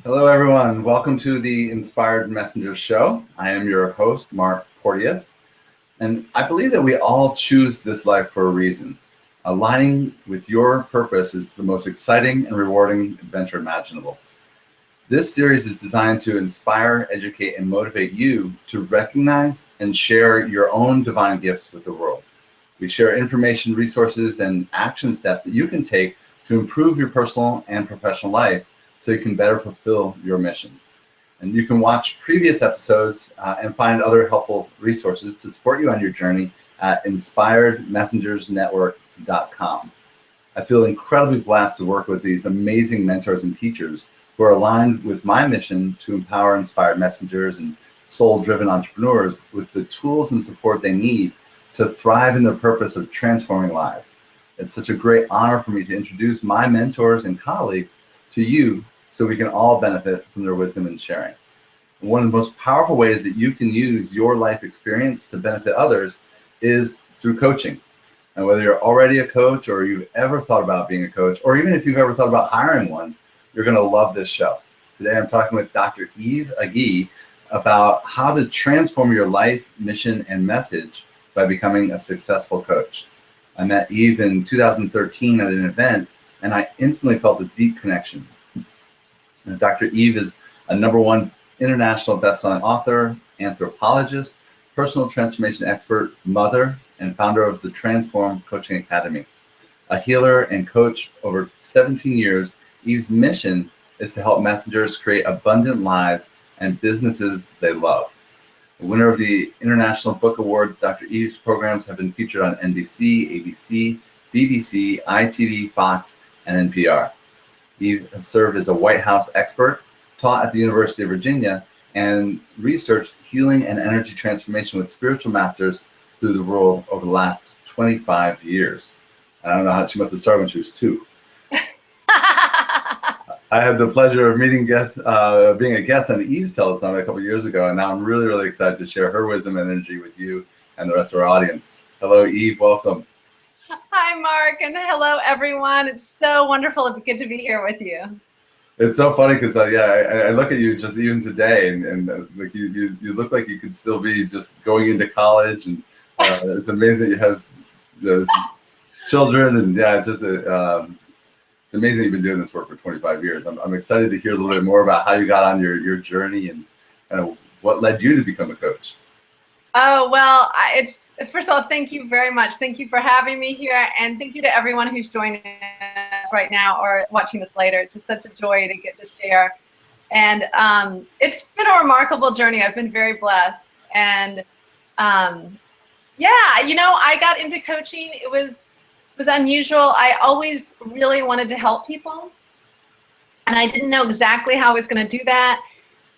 Hello, everyone. Welcome to the Inspired Messengers Show. I am your host, Mark Porteous, and I believe that we all choose this life for a reason. Aligning with your purpose is the most exciting and rewarding adventure imaginable. This series is designed to inspire, educate, and motivate you to recognize and share your own divine gifts with the world. We share information, resources, and action steps that you can take to improve your personal and professional life so you can better fulfill your mission. And you can watch previous episodes and find other helpful resources to support you on your journey at inspiredmensengersnetwork.com. I feel incredibly blessed to work with these amazing mentors and teachers who are aligned with my mission to empower inspired messengers and soul-driven entrepreneurs with the tools and support they need to thrive in their purpose of transforming lives. It's such a great honor for me to introduce my mentors and colleagues to you so we can all benefit from their wisdom and sharing. One of the most powerful ways that you can use your life experience to benefit others is through coaching. And whether you're already a coach or you've ever thought about being a coach, or even if you've ever thought about hiring one, you're going to love this show. Today, I'm talking with Dr. Eve Agee about how to transform your life, mission, and message by becoming a successful coach. I met Eve in 2013 at an event, and I instantly felt this deep connection. Dr. Eve is a #1 international best-selling author, anthropologist, personal transformation expert, mother, and founder of the Transform Coaching Academy. A healer and coach over 17 years, Eve's mission is to help messengers create abundant lives and businesses they love. The winner of the International Book Award, Dr. Eve's programs have been featured on NBC, ABC, BBC, ITV, Fox, and NPR. Eve has served as a White House expert, taught at the University of Virginia, and researched healing and energy transformation with spiritual masters through the world over the last 25 years. I don't know how she must have started when she was 2. I had the pleasure of being a guest on Eve's Telesummit a couple years ago, and now I'm really, really excited to share her wisdom and energy with you and the rest of our audience. Hello, Eve. Welcome. Hi, Mark, and hello, everyone. It's so wonderful to get to be here with you. It's so funny because I look at you just even today, and like you look like you could still be just going into college, and it's amazing that you have the children, and it's just it's amazing you've been doing this work for 25 years. I'm excited to hear a little bit more about how you got on your journey and what led you to become a coach. Oh, well, first of all, thank you very much. Thank you for having me here, and thank you to everyone who's joining us right now or watching this later. It's just such a joy to get to share. And it's been a remarkable journey. I've been very blessed. And I got into coaching. It was unusual. I always really wanted to help people, and I didn't know exactly how I was going to do that.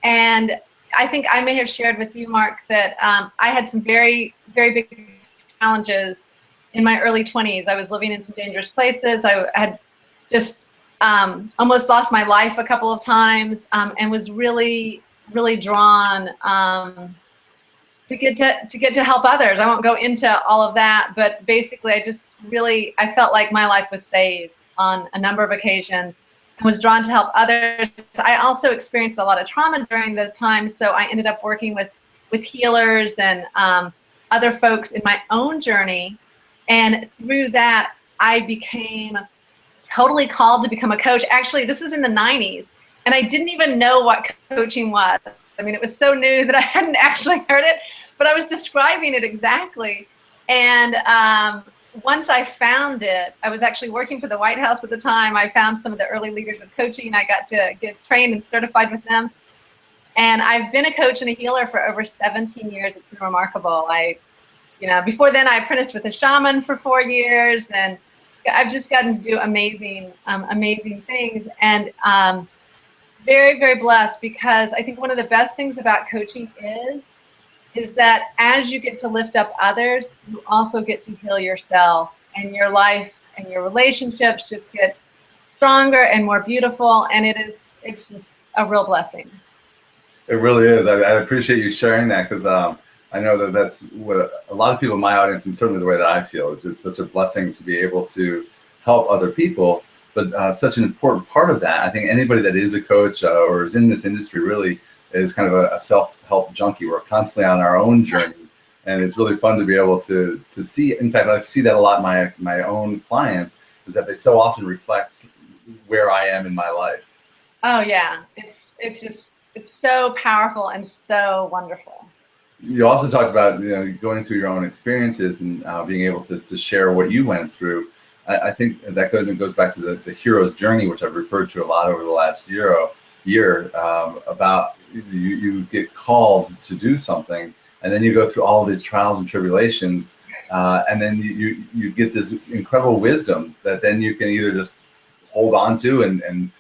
And I think I may have shared with you, Mark, that I had some very, very big challenges in my early 20s. I was living in some dangerous places. I had just almost lost my life a couple of times, and was really, really drawn to get to help others. I won't go into all of that, but basically I felt like my life was saved on a number of occasions. I was drawn to help others. I also experienced a lot of trauma during those times, so I ended up working with healers and other folks in my own journey. And through that, I became totally called to become a coach. Actually, this was in the 90s, and I didn't even know what coaching was. I mean, it was so new that I hadn't actually heard it, but I was describing it exactly. And once I found it, I was actually working for the White House at the time. I found some of the early leaders of coaching. I got to get trained and certified with them. And I've been a coach and a healer for over 17 years. It's been remarkable. Before then, I apprenticed with a shaman for 4 years, and I've just gotten to do amazing things. And very, very blessed, because I think one of the best things about coaching is that as you get to lift up others, you also get to heal yourself, and your life and your relationships just get stronger and more beautiful. And it's just a real blessing. It really is. I appreciate you sharing that, because I know that that's what a lot of people in my audience, and certainly the way that I feel, it's such a blessing to be able to help other people but such an important part of that. I think anybody that is a coach or is in this industry really is kind of a self-help junkie. We're constantly on our own journey, and it's really fun to be able to see. In fact, I see that a lot in my own clients, is that they so often reflect where I am in my life. Oh yeah, it's so powerful and so wonderful. You also talked about going through your own experiences and being able to share what you went through. I think that goes back to the hero's journey, which I've referred to a lot over the last year about you get called to do something, and then you go through all of these trials and tribulations, and then you get this incredible wisdom that then you can either just hold on to and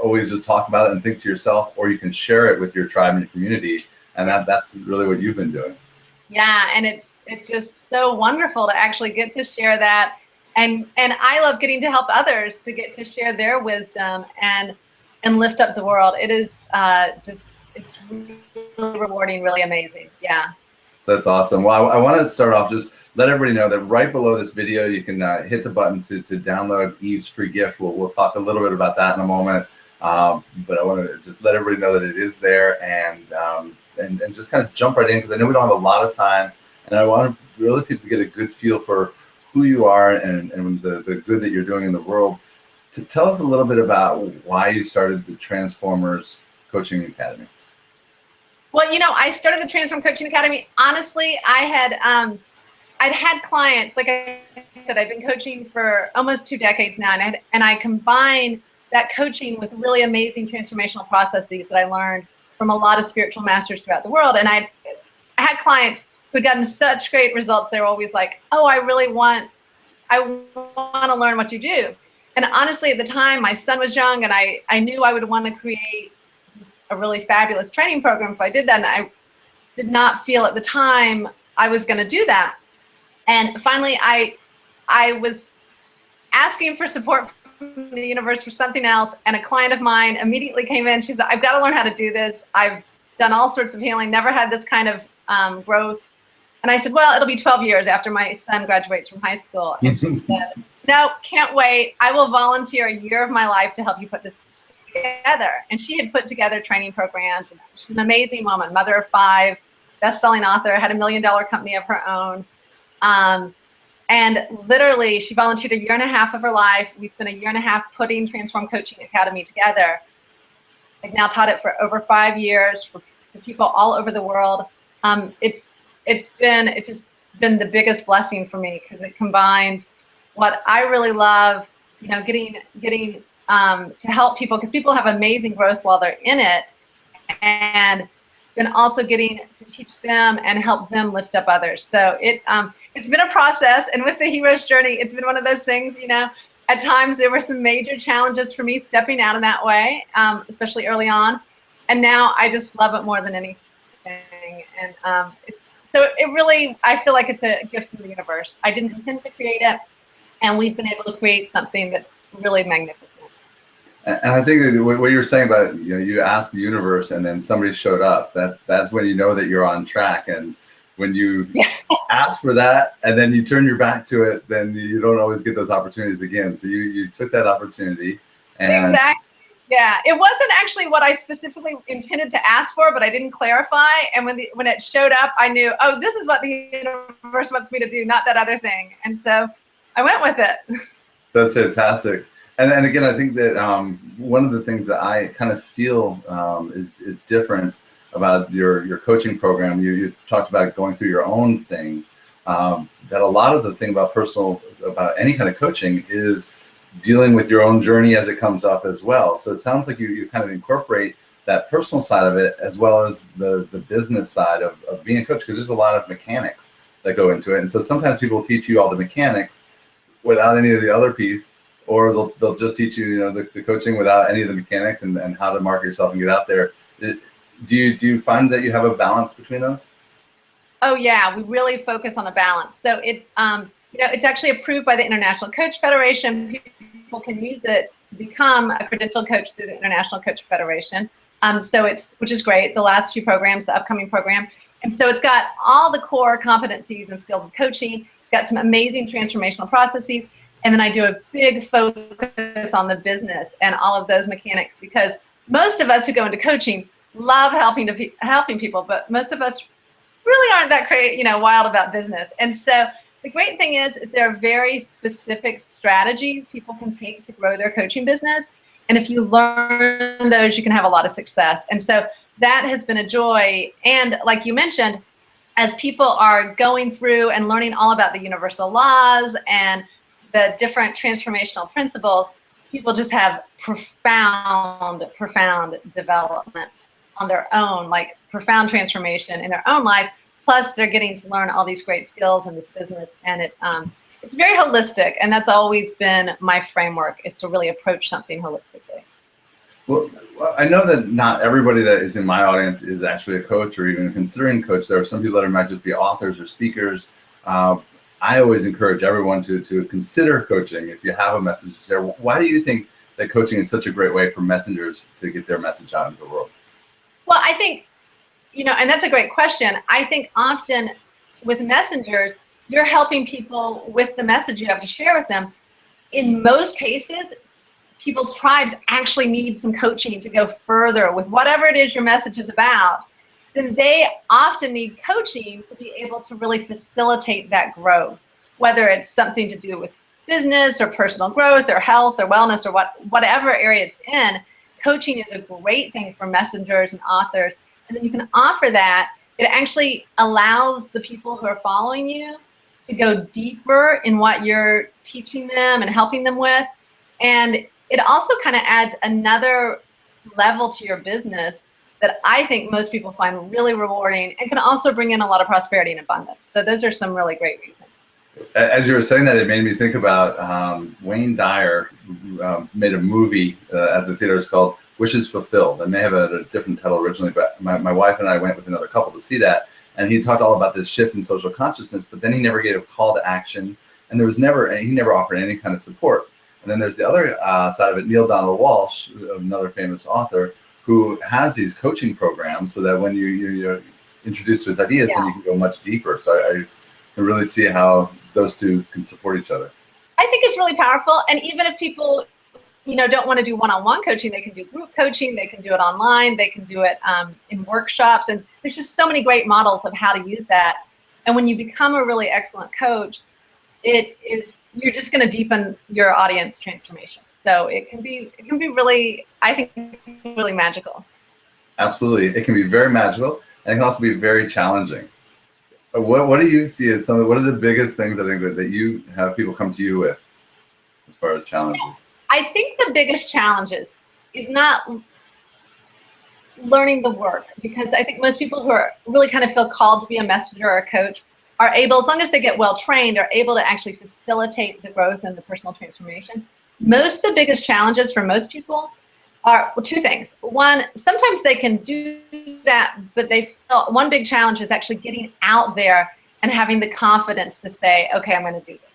always just talk about it and think to yourself, or you can share it with your tribe and your community, and that's really what you've been doing. Yeah, and it's just so wonderful to actually get to share that, and I love getting to help others to get to share their wisdom and lift up the world. It is it's really rewarding, really amazing. Yeah. That's awesome. Well, I want to start off, just let everybody know that right below this video, you can hit the button to download Eve's free gift. We'll talk a little bit about that in a moment. But I want to just let everybody know that it is there, and just kind of jump right in, because I know we don't have a lot of time, and I want really people to get a good feel for who you are and the good that you're doing in the world. To tell us a little bit about why you started the Transformers Coaching Academy. Well, I started the Transform Coaching Academy. Honestly, I'd had clients, like I said, I've been coaching for almost 2 decades now, and I combine that coaching with really amazing transformational processes that I learned from a lot of spiritual masters throughout the world. And I had clients who'd gotten such great results. They were always like, oh, I want to learn what you do. And honestly, at the time, my son was young, and I knew I would want to create a really fabulous training program if I did that. And I did not feel at the time I was going to do that. And finally, I was asking for support from the universe for something else, and a client of mine immediately came in. She said, I've got to learn how to do this. I've done all sorts of healing, never had this kind of growth. And I said, well, it'll be 12 years after my son graduates from high school. And she said, no, can't wait. I will volunteer a year of my life to help you put this together. And she had put together training programs. She's an amazing woman, mother of 5, best-selling author, had $1 million company of her own. And literally, she volunteered 1.5 years of her life. We spent 1.5 years putting Transform Coaching Academy together. I've now taught it for over 5 years to people all over the world. It's just been the biggest blessing for me, because it combines what I really love, getting to help people, because people have amazing growth while they're in it, and then also getting to teach them and help them lift up others. So it's been a process, and with the hero's journey, it's been one of those things, at times there were some major challenges for me stepping out in that way, especially early on, and now I just love it more than anything. And it really, I feel like it's a gift from the universe. I didn't intend to create it, and we've been able to create something that's really magnificent. And I think that what you're saying about, you asked the universe and then somebody showed up, that's when you know that you're on track. And when you ask for that and then you turn your back to it, then you don't always get those opportunities again. So you took that opportunity. And exactly. Yeah, it wasn't actually what I specifically intended to ask for, but I didn't clarify. And when it showed up, I knew, oh, this is what the universe wants me to do, not that other thing. And so I went with it. That's fantastic. And again, I think that one of the things that I kind of feel is different about your coaching program, you talked about going through your own things, that a lot of the thing about any kind of coaching is dealing with your own journey as it comes up as well. So it sounds like you kind of incorporate that personal side of it as well as the business side of being a coach, because there's a lot of mechanics that go into it. And so sometimes people teach you all the mechanics without any of the other piece, or they'll just teach you, the coaching without any of the mechanics and how to market yourself and get out there. Do you find that you have a balance between those? Oh yeah, we really focus on a balance. So it's it's actually approved by the International Coach Federation. People can use it to become a credentialed coach through the International Coach Federation. Which is great. The last 2 programs, the upcoming program, and so it's got all the core competencies and skills of coaching. It's got some amazing transformational processes. And then I do a big focus on the business and all of those mechanics, because most of us who go into coaching love helping people, but most of us really aren't that wild about business. And so the great thing is there are very specific strategies people can take to grow their coaching business. And if you learn those, you can have a lot of success. And so that has been a joy. And like you mentioned, as people are going through and learning all about the universal laws and the different transformational principles, people just have profound development on their own, like profound transformation in their own lives. Plus, they're getting to learn all these great skills in this business, and it's very holistic. And that's always been my framework, is to really approach something holistically. Well, I know that not everybody that is in my audience is actually a coach or even considering coach. There are some people that might just be authors or speakers. I always encourage everyone to consider coaching if you have a message to share. Why do you think that coaching is such a great way for messengers to get their message out into the world? Well, I think, and that's a great question. I think often with messengers, you're helping people with the message you have to share with them. In most cases, people's tribes actually need some coaching to go further with whatever it is your message is about. Then they often need coaching to be able to really facilitate that growth, whether it's something to do with business or personal growth or health or wellness or whatever area it's in. Coaching is a great thing for messengers and authors. And then you can offer that. It actually allows the people who are following you to go deeper in what you're teaching them and helping them with. And it also kind of adds another level to your business that I think most people find really rewarding and can also bring in a lot of prosperity and abundance. So those are some really great reasons. As you were saying that, it made me think about Wayne Dyer made a movie at the theaters called Wishes Fulfilled. It may have a different title originally, but my wife and I went with another couple to see that. And he talked all about this shift in social consciousness, but then he never gave a call to action. And he never offered any kind of support. And then there's the other side of it, Neil Donald Walsh, another famous author, who has these coaching programs so that when you're introduced to his ideas, then you can go much deeper. So I can really see how those two can support each other. I think it's really powerful. And even if people, don't want to do one-on-one coaching, they can do group coaching, they can do it online, they can do it in workshops. And there's just so many great models of how to use that. And when you become a really excellent coach, you're just going to deepen your audience transformation. So it can be really, I think, really magical. Absolutely. It can be very magical, and it can also be very challenging. What do you see as what are the biggest things I think that you have people come to you with as far as challenges? I think the biggest challenges is not learning the work, because I think most people who are really kind of feel called to be a messenger or a coach are able, as long as they get well trained, are able to actually facilitate the growth and the personal transformation. Most of the biggest challenges for most people are two things. One, sometimes they can do that, but they feel one big challenge is actually getting out there and having the confidence to say, okay, I'm going to do this.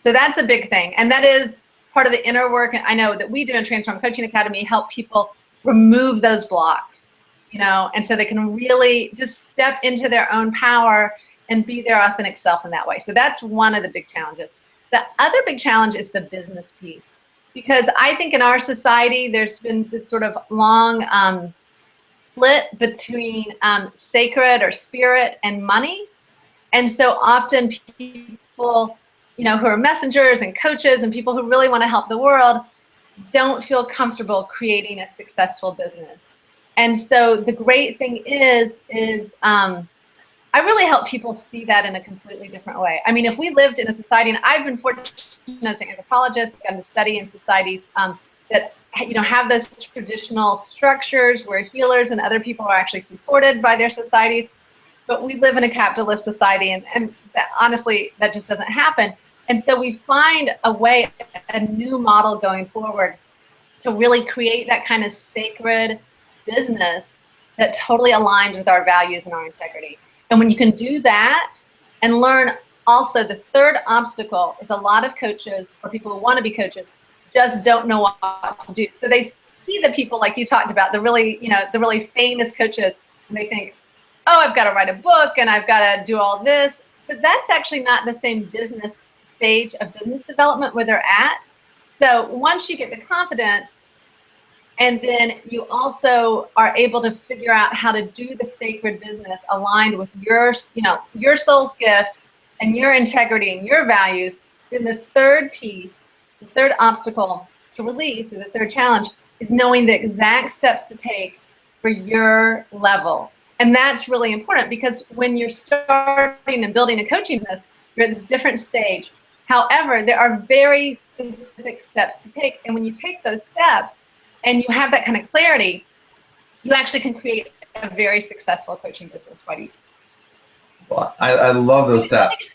So that's a big thing. And that is part of the inner work. And I know that we do in Transform Coaching Academy, help people remove those blocks, and so they can really just step into their own power and be their authentic self in that way. So that's one of the big challenges. The other big challenge is the business piece. Because I think in our society, there's been this sort of long split between sacred or spirit and money. And so often people, who are messengers and coaches and people who really want to help the world don't feel comfortable creating a successful business. And so the great thing is I really help people see that in a completely different way. I mean, if we lived in a society, and I've been fortunate as an anthropologist, gotten to study in societies that have those traditional structures where healers and other people are actually supported by their societies. But we live in a capitalist society, and that, honestly, that just doesn't happen. And so we find a new model going forward to really create that kind of sacred business that totally aligns with our values and our integrity. And when you can do that and learn also, the third obstacle is a lot of coaches or people who want to be coaches just don't know what to do. So they see the people like you talked about, the really famous coaches, and they think, oh, I've got to write a book and I've got to do all this. But that's actually not the same business stage of business development where they're at. So once you get the confidence, and then you also are able to figure out how to do the sacred business aligned with your, your soul's gift and your integrity and your values, then the third piece, the third obstacle to release, or the third challenge, is knowing the exact steps to take for your level. And that's really important, because when you're starting and building a coaching business, you're at this different stage. However, there are very specific steps to take. And when you take those steps and you have that kind of clarity, you actually can create a very successful coaching business quite easily. Well, I love those steps.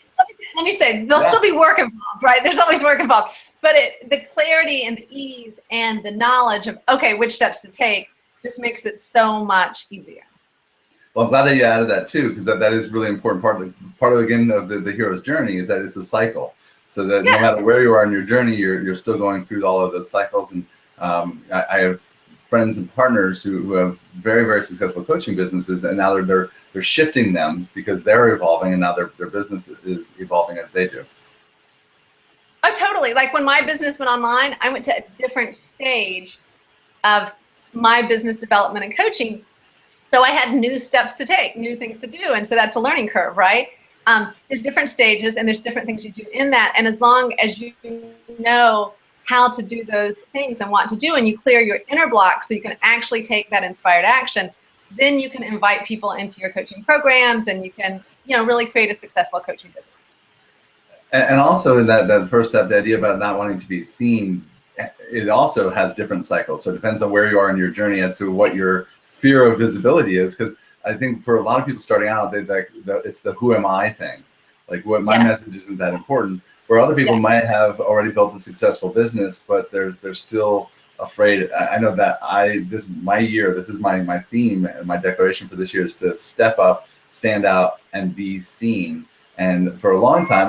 Let me say, there'll still be work involved, right? There's always work involved. But the clarity and the ease and the knowledge of, okay, which steps to take just makes it so much easier. Well, I'm glad that you added that too, because that is really important part of again of the hero's journey, is that it's a cycle. So that no matter where you are in your journey, you're still going through all of those cycles. And I have friends and partners who have very, very successful coaching businesses, and now they're shifting them because they're evolving, and now their business is evolving as they do. Oh, totally. Like when my business went online, I went to a different stage of my business development and coaching. So I had new steps to take, new things to do. And so that's a learning curve, right? There's different stages and there's different things you do in that. And as long as you know how to do those things and what to do, and you clear your inner block so you can actually take that inspired action, then you can invite people into your coaching programs, and you can, really create a successful coaching business. And also in that first step, the idea about not wanting to be seen, it also has different cycles. So it depends on where you are in your journey as to what your fear of visibility is. Because I think for a lot of people starting out, it's the who am I thing. Like, what my message isn't that important. Where other people might have already built a successful business, but they're still afraid. I know that this is my theme, and my declaration for this year is to step up, stand out, and be seen. And for a long time,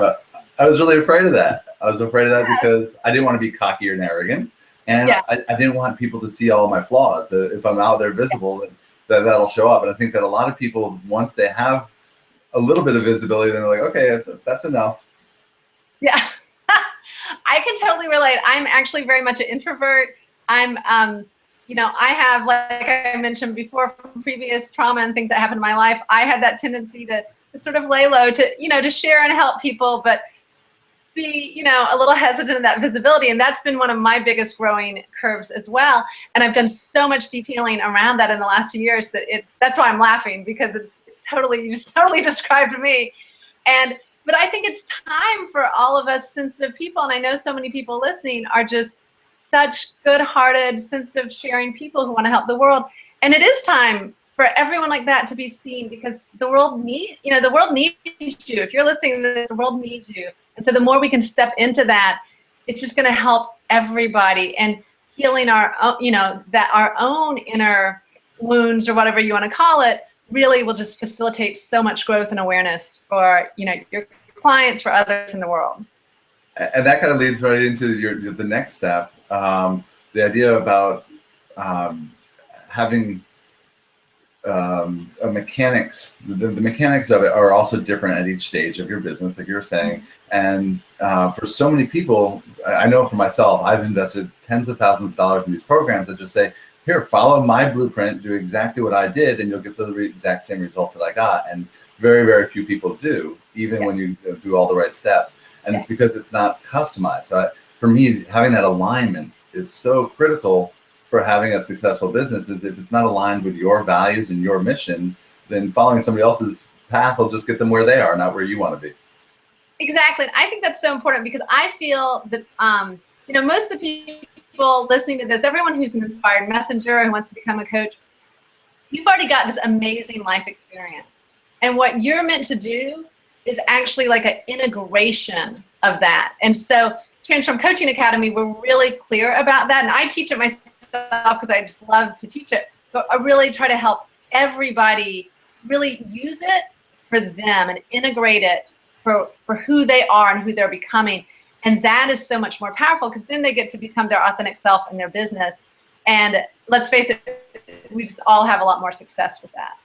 I was really afraid of that. I was afraid of that because I didn't want to be cocky or arrogant, and I didn't want people to see all my flaws. If I'm out there visible, that'll show up. And I think that a lot of people, once they have a little bit of visibility, they're like, okay, that's enough. Yeah, I can totally relate. I'm actually very much an introvert. I'm, I have, like I mentioned before, from previous trauma and things that happened in my life, I had that tendency to sort of lay low, to share and help people, but be, a little hesitant in that visibility. And that's been one of my biggest growing curves as well. And I've done so much deep healing around that in the last few years that that's why I'm laughing, because it's totally, you just totally described me. But I think it's time for all of us sensitive people, and I know so many people listening are just such good-hearted, sensitive, sharing people who want to help the world. And it is time for everyone like that to be seen, because the world needs you. If you're listening to this, the world needs you. And so the more we can step into that, it's just going to help everybody, and healing our own inner wounds, or whatever you want to call it, really will just facilitate so much growth and awareness for, your clients, for others in the world. And that kind of leads right into the next step, the idea about having mechanics. The mechanics of it are also different at each stage of your business, like you were saying. And for so many people, I know for myself, I've invested tens of thousands of dollars in these programs that just say, here, follow my blueprint, do exactly what I did, and you'll get the exact same results that I got. And very, very few people do, even when you do all the right steps. And it's because it's not customized. So for me, having that alignment is so critical for having a successful business. Is if it's not aligned with your values and your mission, then following somebody else's path will just get them where they are, not where you want to be. Exactly. And I think that's so important, because I feel that, most of the people listening to this, everyone who's an inspired messenger who wants to become a coach, you've already got this amazing life experience. And what you're meant to do is actually like an integration of that. And so Transform Coaching Academy, we're really clear about that. And I teach it myself because I just love to teach it. But I really try to help everybody really use it for them and integrate it for who they are and who they're becoming. And that is so much more powerful, because then they get to become their authentic self in their business. And let's face it, we just all have a lot more success with that.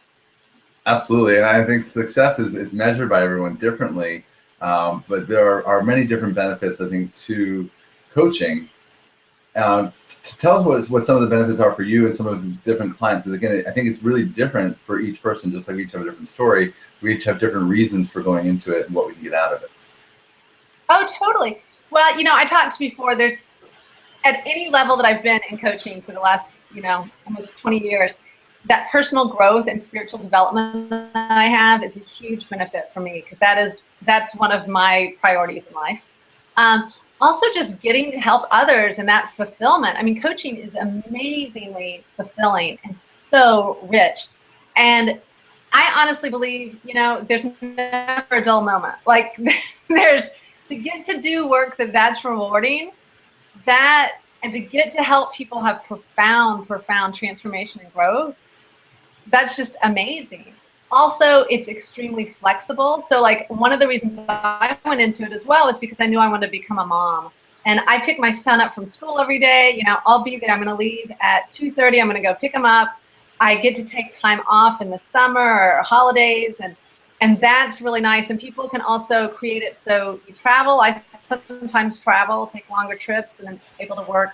Absolutely. And I think success is measured by everyone differently. But there are many different benefits, I think, to coaching. Tell us what some of the benefits are for you and some of the different clients, because again, I think it's really different for each person. Just like we each have a different story, we each have different reasons for going into it and what we can get out of it. Oh, totally. Well, I talked before, there's, at any level that I've been in coaching for the last, almost 20 years, that personal growth and spiritual development that I have is a huge benefit for me, because that's one of my priorities in life. Also, just getting to help others and that fulfillment. I mean, coaching is amazingly fulfilling and so rich. And I honestly believe, there's never a dull moment. Like, to get to do work that's rewarding, and to get to help people have profound transformation and growth, that's just amazing. Also, it's extremely flexible. So like, one of the reasons I went into it as well is because I knew I wanted to become a mom. And I pick my son up from school every day. I'll be there. I'm going to leave at 2:30. I'm going to go pick him up. I get to take time off in the summer or holidays. And that's really nice. And people can also create it so you travel. I sometimes travel, take longer trips, and I'm able to work.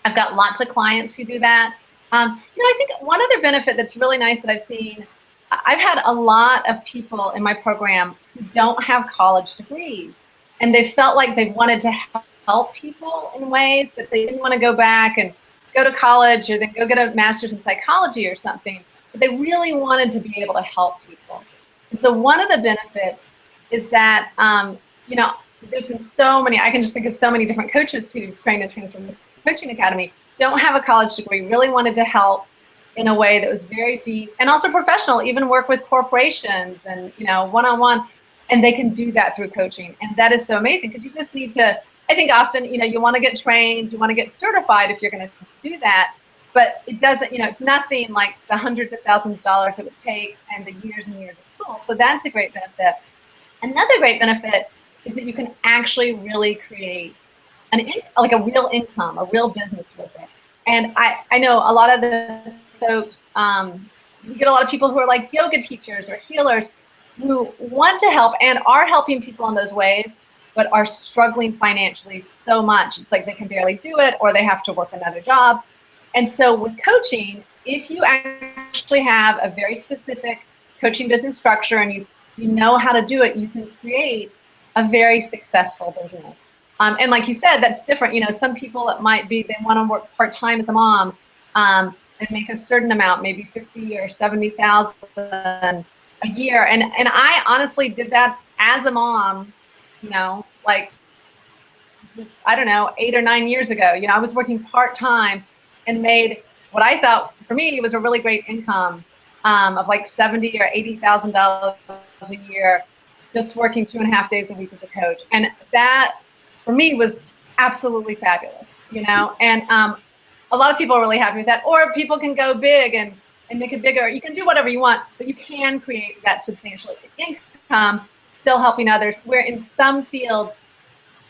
I've got lots of clients who do that. I think one other benefit that's really nice that I've seen, I've had a lot of people in my program who don't have college degrees, and they felt like they wanted to help people in ways, but they didn't want to go back and go to college or then go get a master's in psychology or something, but they really wanted to be able to help people. And so one of the benefits is that, there's been so many, I can just think of so many different coaches who've trained and Transform the Coaching Academy, don't have a college degree, really wanted to help in a way that was very deep and also professional, even work with corporations and, one-on-one, and they can do that through coaching. And that is so amazing, because you just need to, I think often, you want to get trained, you want to get certified if you're going to do that, but it doesn't, it's nothing like the hundreds of thousands of dollars it would take and the years and years of school. So that's a great benefit. Another great benefit is that you can actually really create like a real income, a real business with it. And I know a lot of the folks, you get a lot of people who are like yoga teachers or healers who want to help and are helping people in those ways, but are struggling financially so much. It's like they can barely do it, or they have to work another job. And so with coaching, if you actually have a very specific coaching business structure and you know how to do it, you can create a very successful business. And like you said, that's different. Some people, it might be they want to work part-time as a mom and make a certain amount, maybe 50 or 70,000 a year. And I honestly did that as a mom, like, I don't know, 8 or 9 years ago. I was working part-time and made what I thought for me was a really great income of like $70,000 or $80,000 a year, just working 2.5 days a week as a coach. And that, for me, was absolutely fabulous, and a lot of people are really happy with that. Or people can go big and make it bigger. You can do whatever you want, but you can create that substantial income, still helping others, where in some fields,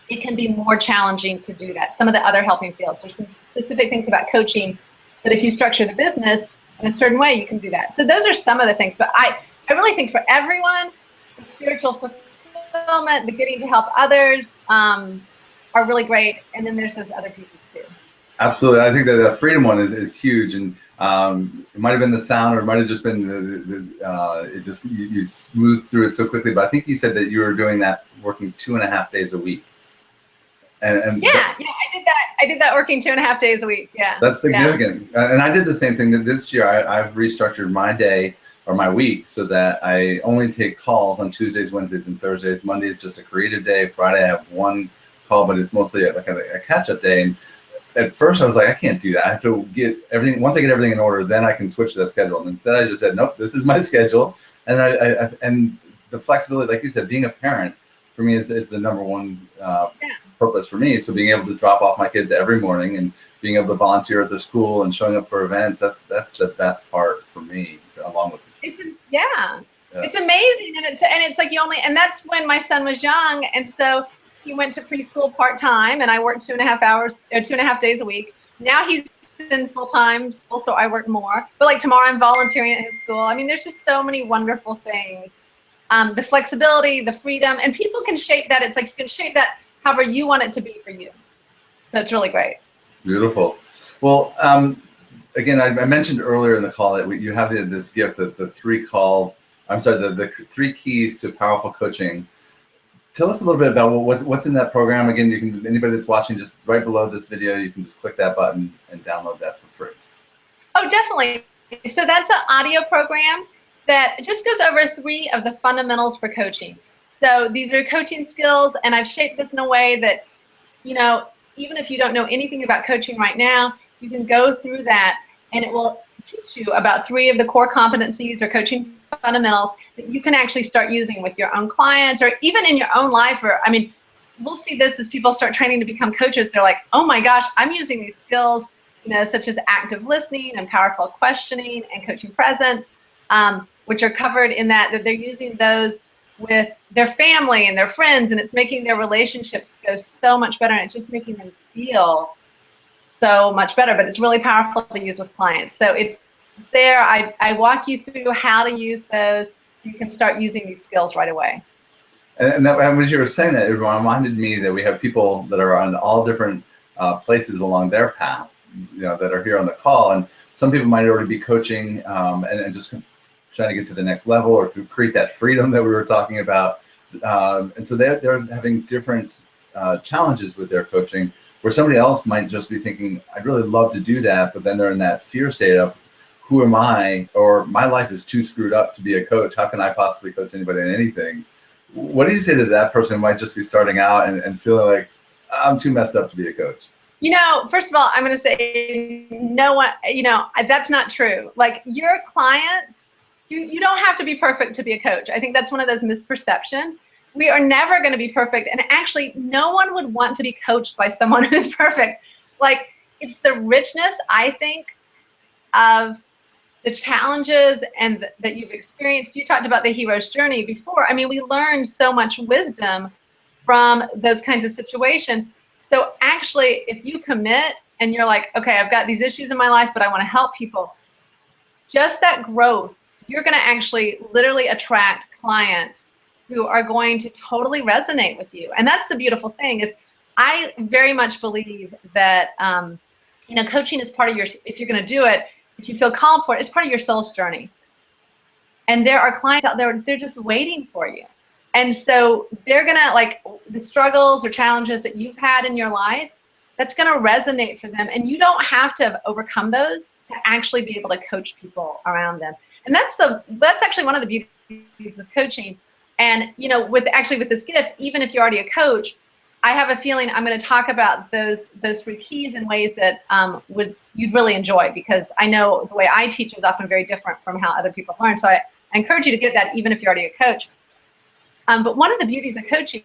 it can be more challenging to do that. Some of the other helping fields, there's some specific things about coaching that if you structure the business in a certain way, you can do that. So those are some of the things, but I really think for everyone, the spiritual fulfillment, the getting to help others are really great. And then there's those other pieces too. Absolutely. I think that the freedom one is huge. And it might have been the sound, or it might have just been you smoothed through it so quickly. But I think you said that you were doing that working 2.5 days a week. And yeah, I did that working 2.5 days a week. Yeah. That's significant. Yeah. And I did the same thing this year. I've restructured my day or my week so that I only take calls on Tuesdays, Wednesdays, and Thursdays. Monday is just a creative day. Friday I have one call, but it's mostly like a catch-up day. And at first I was like, I can't do that. I have to get everything. Once I get everything in order, then I can switch to that schedule. And instead I just said, nope, this is my schedule. And and the flexibility, like you said, being a parent for me is the number one purpose for me. So being able to drop off my kids every morning and being able to volunteer at their school and showing up for events, that's the best part for me, along with it's amazing. And it's like and that's when my son was young, and so he went to preschool part-time, and I worked 2.5 days a week. Now he's in full-time school, so I work more, but like tomorrow I'm volunteering at his school. I mean, there's just so many wonderful things the flexibility, the freedom, and people can shape that. It's like you can shape that however you want it to be for you. So it's really great. Beautiful. Well, again, I mentioned earlier in the call that you have this gift, the 3 calls. I'm sorry, the 3 keys to powerful coaching. Tell us a little bit about what's in that program. Again, you can, anybody that's watching, just right below this video, you can just click that button and download that for free. Oh, definitely. So that's an audio program that just goes over 3 of the fundamentals for coaching. So these are coaching skills, and I've shaped this in a way that, even if you don't know anything about coaching right now, you can go through that and it will teach you about 3 of the core competencies or coaching fundamentals that you can actually start using with your own clients or even in your own life. Or, I mean, we'll see this as people start training to become coaches. They're like, oh my gosh, I'm using these skills, such as active listening and powerful questioning and coaching presence, which are covered in that they're using those with their family and their friends, and it's making their relationships go so much better, and it's just making them feel so much better. But it's really powerful to use with clients. So it's there. I walk you through how to use those so you can start using these skills right away. And as you were saying that, it reminded me that we have people that are on all different places along their path, that are here on the call. And some people might already be coaching and just trying to get to the next level or to create that freedom that we were talking about. And so they're having different challenges with their coaching, where somebody else might just be thinking, I'd really love to do that, but then they're in that fear state of, who am I? Or my life is too screwed up to be a coach. How can I possibly coach anybody in anything? What do you say to that person who might just be starting out and feeling like, I'm too messed up to be a coach? First of all, I'm going to say no one, that's not true. Like, your clients, you don't have to be perfect to be a coach. I think that's one of those misperceptions. We are never going to be perfect. And actually, no one would want to be coached by someone who's perfect. Like, it's the richness, I think, of the challenges and that you've experienced. You talked about the hero's journey before. I mean, we learned so much wisdom from those kinds of situations. So actually, if you commit and you're like, okay, I've got these issues in my life, but I want to help people, just that growth, you're going to actually literally attract clients who are going to totally resonate with you. And that's the beautiful thing, is I very much believe that, coaching is part of your, if you're going to do it, if you feel called for it, it's part of your soul's journey. And there are clients out there, they're just waiting for you. And so they're going to, like, the struggles or challenges that you've had in your life, that's going to resonate for them. And you don't have to have overcome those to actually be able to coach people around them. And that's actually one of the beauties of coaching. And, with this gift, even if you're already a coach, I have a feeling I'm going to talk about those 3 keys in ways that you'd really enjoy, because I know the way I teach is often very different from how other people learn. So I encourage you to get that even if you're already a coach. But one of the beauties of coaching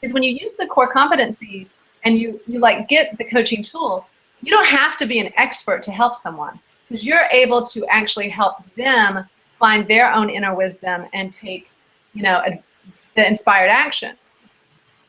is when you use the core competencies and you get the coaching tools, you don't have to be an expert to help someone, because you're able to actually help them find their own inner wisdom and take, the inspired action.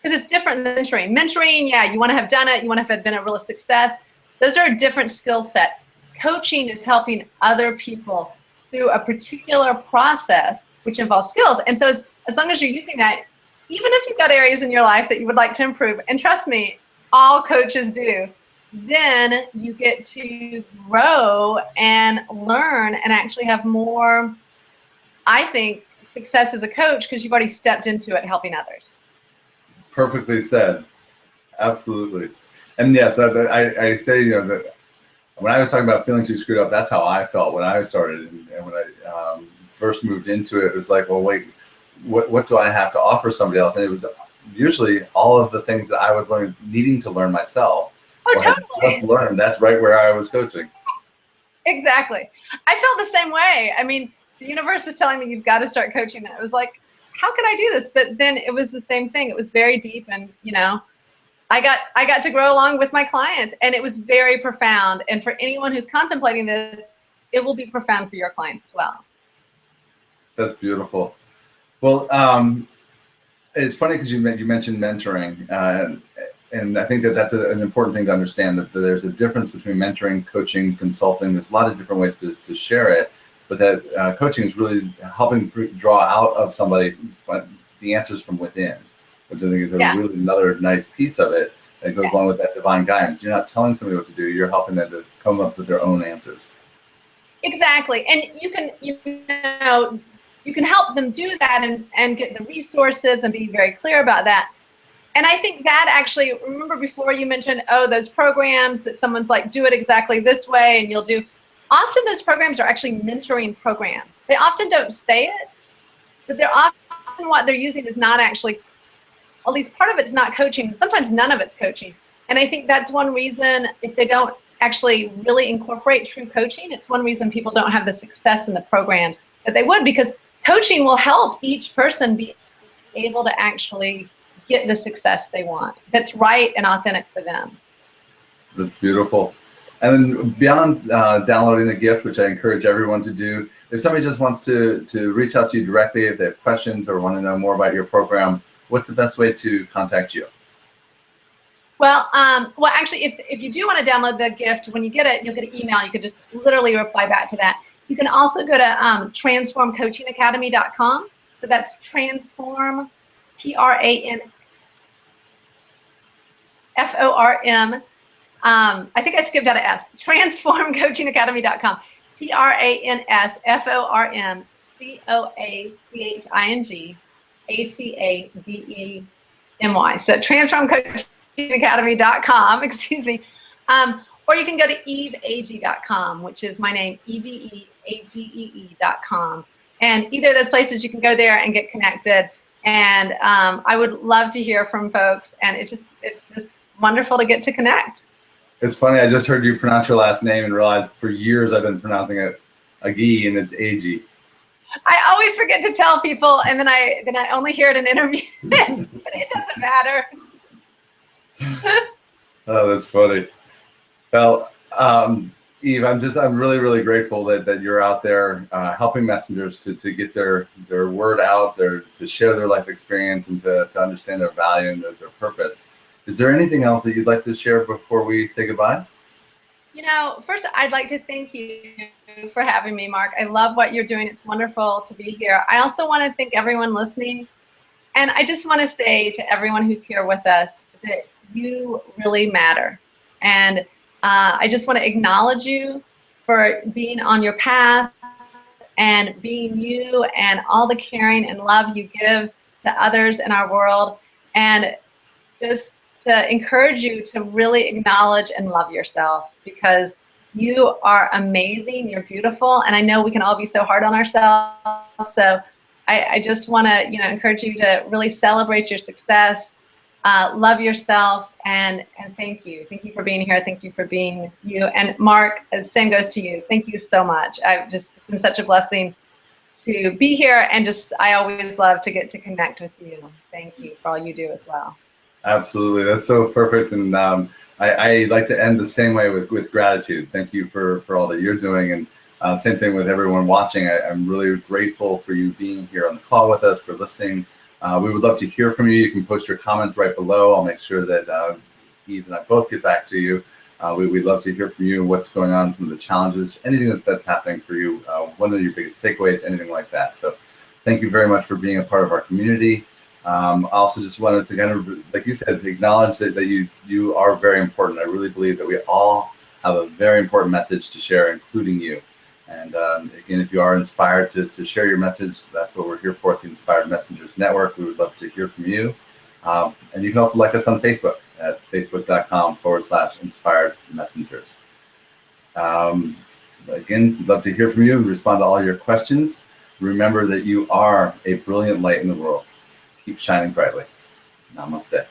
Because it's different than mentoring. Mentoring, yeah, you want to have done it, you want to have been a real success. Those are a different skill set. Coaching is helping other people through a particular process which involves skills. And so as long as you're using that, even if you've got areas in your life that you would like to improve, and trust me, all coaches do, then you get to grow and learn and actually have more, I think, success as a coach, because you've already stepped into it helping others. Perfectly said. Absolutely. And yes, I say, that when I was talking about feeling too screwed up, that's how I felt when I started. And when I first moved into it, it was like, well, wait, what do I have to offer somebody else? And it was usually all of the things that I was needing to learn myself. Oh, totally. I just learned. That's right where I was coaching. Exactly. I felt the same way. I mean, the universe was telling me, you've got to start coaching. And I was like, how can I do this? But then it was the same thing. It was very deep, and I got to grow along with my clients, and it was very profound. And for anyone who's contemplating this, it will be profound for your clients as well. That's beautiful. Well, it's funny because you mentioned mentoring, and I think that's an important thing to understand, that there's a difference between mentoring, coaching, consulting. There's a lot of different ways to share it. but that coaching is really helping draw out of somebody the answers from within, which I think is a really another nice piece of it that goes along with that divine guidance. You're not telling somebody what to do, you're helping them to come up with their own answers. Exactly. And you can help them do that and get the resources and be very clear about that. And I think that actually, remember before you mentioned, oh, those programs that someone's like, do it exactly this way and you'll do. Often those programs are actually mentoring programs. They often don't say it, but they're often what they're using is not actually, at least part of it's not coaching. Sometimes none of it's coaching. And I think that's one reason if they don't actually really incorporate true coaching, it's one reason people don't have the success in the programs that they would, because coaching will help each person be able to actually get the success they want that's right and authentic for them. That's beautiful. And then beyond downloading the gift, which I encourage everyone to do, if somebody just wants to reach out to you directly, if they have questions or want to know more about your program, what's the best way to contact you? Well, actually, if you do want to download the gift, when you get it, you'll get an email. You could just literally reply back to that. You can also go to transformcoachingacademy.com. So that's transform, TRANSFORM. I think I skipped out an S. Transformcoachingacademy.com. TRANSFORMCOACHINGACADEMY. So transformcoachingacademy.com, excuse me. Or you can go to eveagee.com, which is my name, EVEAGEE.com. And either of those places, you can go there and get connected. And I would love to hear from folks. And it's just wonderful to get to connect. It's funny, I just heard you pronounce your last name and realized for years I've been pronouncing it Agee and it's Agee. I always forget to tell people, and then I only hear it in interviews, but it doesn't matter. Oh, that's funny. Well, Eve, I'm really, really grateful that you're out there helping messengers to get their word out there, to share their life experience and to understand their value and their purpose. Is there anything else that you'd like to share before we say goodbye? You know, first, I'd like to thank you for having me, Mark. I love what you're doing. It's wonderful to be here. I also want to thank everyone listening. And I just want to say to everyone who's here with us that you really matter. And I just want to acknowledge you for being on your path and being you and all the caring and love you give to others in our world. And just to encourage you to really acknowledge and love yourself, because you are amazing, you're beautiful, and I know we can all be so hard on ourselves. So I just want to encourage you to really celebrate your success, love yourself, and thank you. Thank you for being here. Thank you for being you. And Mark, the same goes to you. Thank you so much. It's been such a blessing to be here, and I always love to get to connect with you. Thank you for all you do as well. Absolutely, that's so perfect, and I like to end the same way with gratitude. Thank you for all that you're doing, and same thing with everyone watching. I'm really grateful for you being here on the call with us, for listening. We would love to hear from you. You can post your comments right below. I'll make sure that Eve and I both get back to you. We'd love to hear from you, what's going on, some of the challenges, anything that's happening for you, one of your biggest takeaways, anything like that. So thank you very much for being a part of our community. I also just wanted to kind of, like you said, acknowledge that you are very important. I really believe that we all have a very important message to share, including you. And again, if you are inspired to share your message, that's what we're here for at the Inspired Messengers Network. We would love to hear from you. And you can also like us on Facebook at facebook.com/Inspired Messengers. Again, we'd love to hear from you and respond to all your questions. Remember that you are a brilliant light in the world. Keep shining brightly. Namaste.